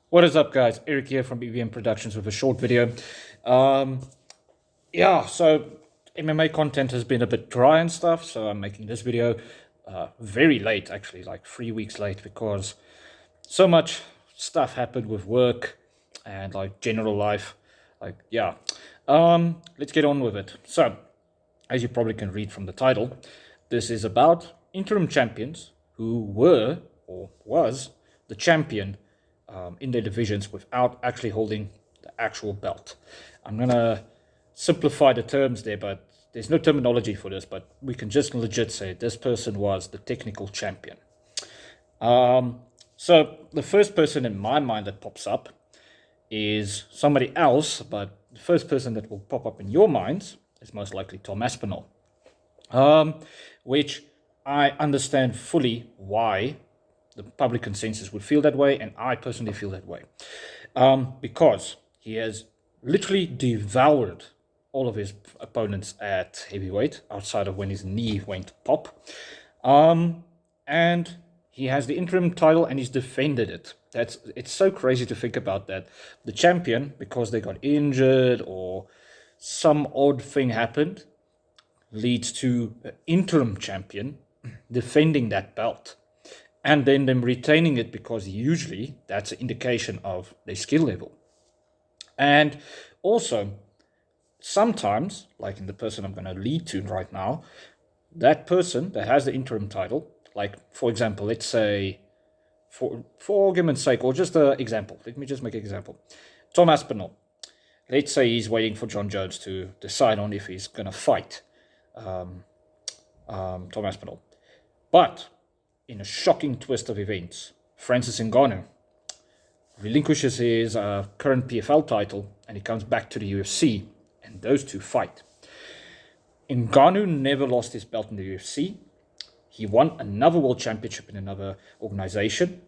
What is up, guys? Eric here from EVM Productions with a short video. Um, so MMA content has been a bit dry and stuff, so I'm making this video very late, actually, like 3 weeks late, because so much stuff happened with work and like general life. Let's get on with it. So, as you probably can read from the title, this is about interim champions who were or was the champion in their divisions without actually holding the actual belt. I'm going to simplify the terms there, but there's no terminology for this, but we can just legit say this person was the technical champion. So the first person in my mind that pops up is somebody else, but the first person that will pop up in your minds is most likely Tom Aspinall, which I understand fully why the public consensus would feel that way, and I personally feel that way, because he has literally devoured all of his opponents at heavyweight, outside of when his knee went pop, and he has the interim title and he's defended it. It's so crazy to think about that. The champion, because they got injured or some odd thing happened, leads to an interim champion defending that belt and then them retaining it, because usually that's an indication of their skill level. And also, sometimes, like in the person I'm going to lead to right now, that person that has the interim title, like, for example, let's say, for argument's sake, or just an example, let me just make an example. Tom Aspinall, let's say he's waiting for John Jones to decide on if he's going to fight Tom Aspinall. But in a shocking twist of events, Francis Ngannou relinquishes his current PFL title and he comes back to the UFC, and those two fight. Ngannou never lost his belt in the UFC. He won another world championship in another organization.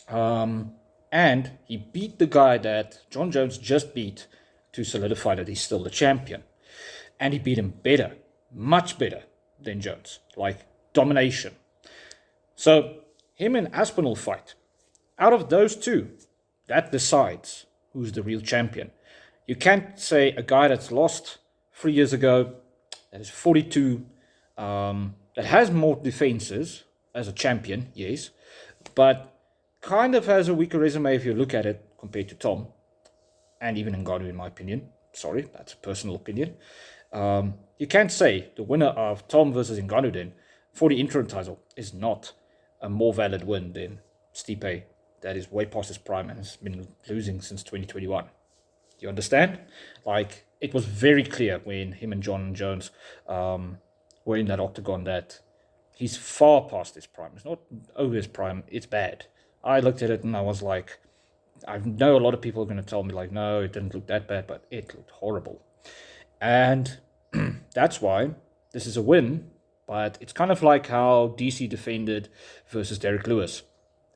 And he beat the guy that John Jones just beat to solidify that he's still the champion. And he beat him better, much better than Jones, like domination. So him and Aspinall fight. Out of those two, that decides who's the real champion. You can't say a guy that's lost 3 years ago, that is 42, that has more defenses as a champion, yes, but kind of has a weaker resume if you look at it compared to Tom, and even Ngannou, in my opinion. Sorry, that's a personal opinion. You can't say the winner of Tom versus Ngannou then for the interim title is not a more valid win than Stipe, that is way past his prime and has been losing since 2021. You understand? Like, it was very clear when him and John Jones were in that octagon that he's far past his prime. It's not over his prime. It's bad. I looked at it and I was like, I know a lot of people are going to tell me, like, no, it didn't look that bad, but it looked horrible. And that's why this is a win, but it's kind of like how DC defended versus Derek Lewis.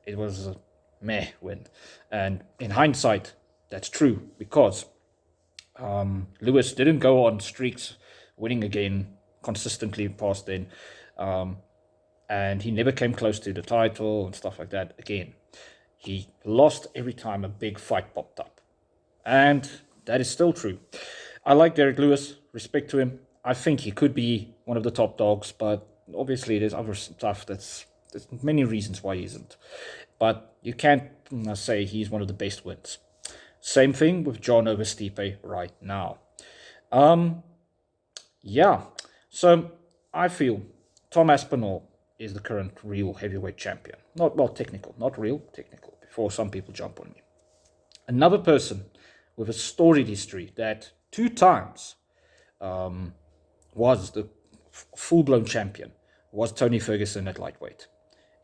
It was a meh win. And in hindsight, that's true, because Lewis didn't go on streaks winning again consistently past then. And he never came close to the title and stuff like that again. He lost every time a big fight popped up. And that is still true. I like Derek Lewis, respect to him. I think he could be one of the top dogs, but obviously there's other stuff there's many reasons why he isn't. But you can't say he's one of the best wins. Same thing with John over Stipe right now. So I feel Tom Aspinall is the current real heavyweight champion. Not real, technical, before some people jump on me. Another person with a storied history that 2 times was the full-blown champion was Tony Ferguson at lightweight.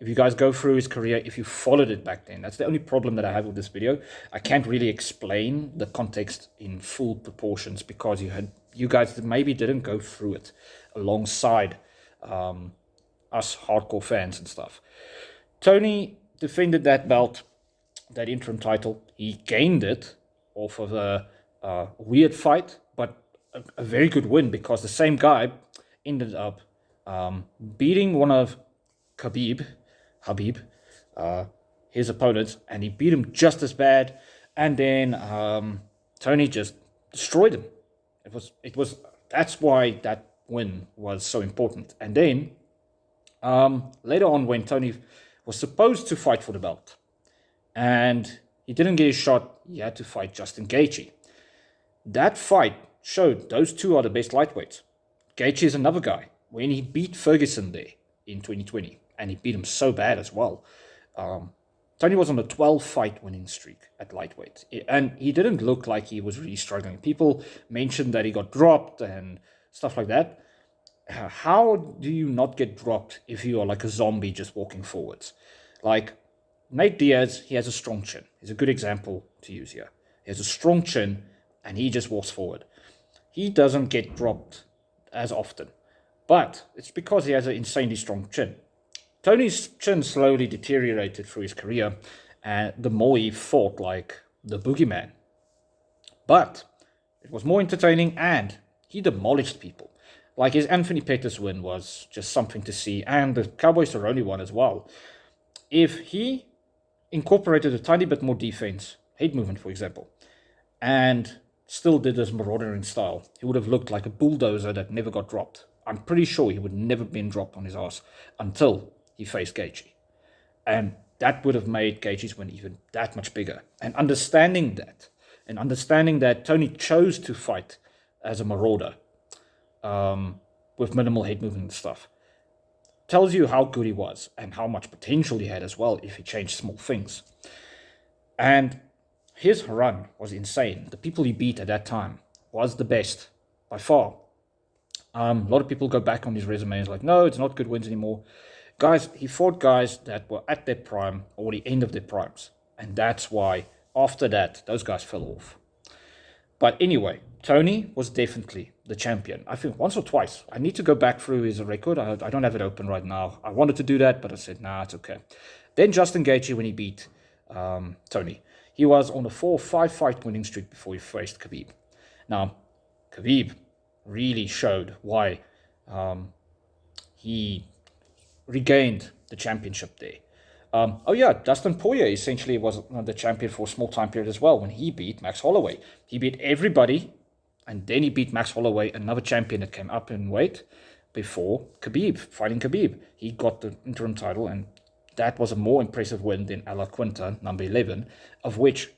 If you guys go through his career, if you followed it back then, that's the only problem that I have with this video. I can't really explain the context in full proportions because you guys maybe didn't go through it alongside us hardcore fans and stuff. Tony defended that belt, that interim title. He gained it off of a weird fight, but a very good win, because the same guy ended up beating one of Habib, his opponents, and he beat him just as bad. And then Tony just destroyed him. That's why that win was so important. And then later on, when Tony was supposed to fight for the belt, and he didn't get his shot, he had to fight Justin Gaethje. That fight showed those two are the best lightweights. Gaethje is another guy. When he beat Ferguson there in 2020, and he beat him so bad as well, Tony was on a 12-fight winning streak at lightweight, and he didn't look like he was really struggling. People mentioned that he got dropped and stuff like that. How do you not get dropped if you are like a zombie just walking forwards? Like Nate Diaz, he has a strong chin. He's a good example to use here. He has a strong chin, and he just walks forward. He doesn't get dropped as often, but it's because he has an insanely strong chin. Tony's chin slowly deteriorated through his career, and the more he fought like the boogeyman. But it was more entertaining, and he demolished people. Like his Anthony Pettis win was just something to see, and the Cowboy Cerrone one as well. If he incorporated a tiny bit more defense, head movement for example, and still did this maraudering style, he would have looked like a bulldozer that never got dropped. I'm pretty sure he would never been dropped on his ass until he faced Gaethje. And that would have made Gaethje's win even that much bigger. And understanding that Tony chose to fight as a marauder with minimal head movement and stuff, tells you how good he was and how much potential he had as well if he changed small things. And his run was insane. The people he beat at that time was the best by far. A lot of people go back on his resume and is like, no, it's not good wins anymore. Guys, he fought guys that were at their prime or the end of their primes. And that's why after that, those guys fell off. But anyway, Tony was definitely the champion. I think once or twice. I need to go back through his record. I don't have it open right now. I wanted to do that, but I said, nah, it's okay. Then Justin Gaethje, when he beat Tony, he was on a 4 or 5 fight winning streak before he faced Khabib. Now, Khabib really showed why he regained the championship there. Dustin Poirier essentially was the champion for a small time period as well when he beat Max Holloway. He beat everybody, and then he beat Max Holloway, another champion that came up in weight before Khabib, fighting Khabib. He got the interim title, and that was a more impressive win than A La Quinta, number 11, of which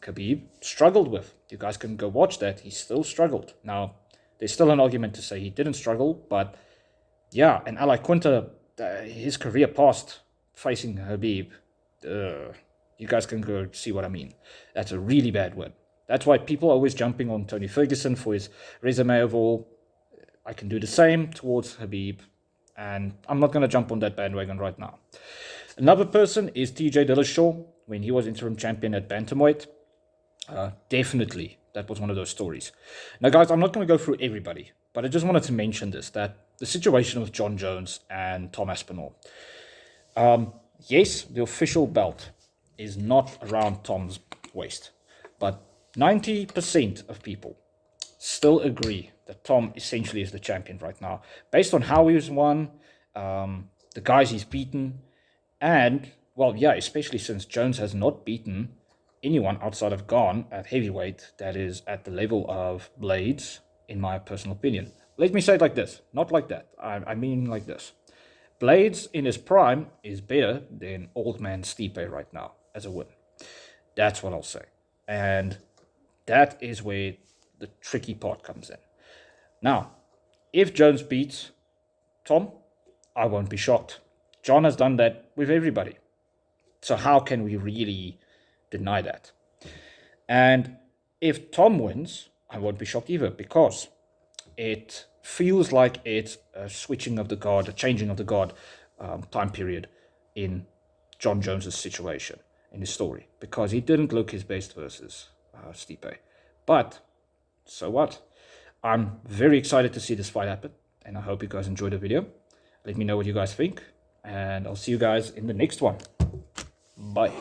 Khabib struggled with. You guys can go watch that. He still struggled. Now, there's still an argument to say he didn't struggle, but yeah, and A La Quinta, his career past facing Khabib, you guys can go see what I mean. That's a really bad win. That's why people are always jumping on Tony Ferguson for his resume overall. I can do the same towards Khabib, and I'm not going to jump on that bandwagon right now. Another person is TJ Dillashaw, when he was interim champion at bantamweight. Definitely, that was one of those stories. Now, guys, I'm not going to go through everybody, but I just wanted to mention this, that the situation with Jon Jones and Tom Aspinall. Yes, the official belt is not around Tom's waist, but 90% of people still agree that Tom essentially is the champion right now, based on how he's won, the guys he's beaten, and, well, yeah, especially since Jones has not beaten anyone outside of Gane at heavyweight that is at the level of Blades, in my personal opinion. Let me say it like this, not like that. I mean like this. Blades in his prime is better than old man Stipe right now as a win. That's what I'll say. And that is where the tricky part comes in. Now, if Jones beats Tom, I won't be shocked. John has done that with everybody. So how can we really deny that? And if Tom wins, I won't be shocked either, because it feels like it's a switching of the guard, a changing of the guard time period in Jon Jones's situation, in his story, because he didn't look his best versus Stipe. But so what? I'm very excited to see this fight happen, and I hope you guys enjoyed the video. Let me know what you guys think, and I'll see you guys in the next one. Bye.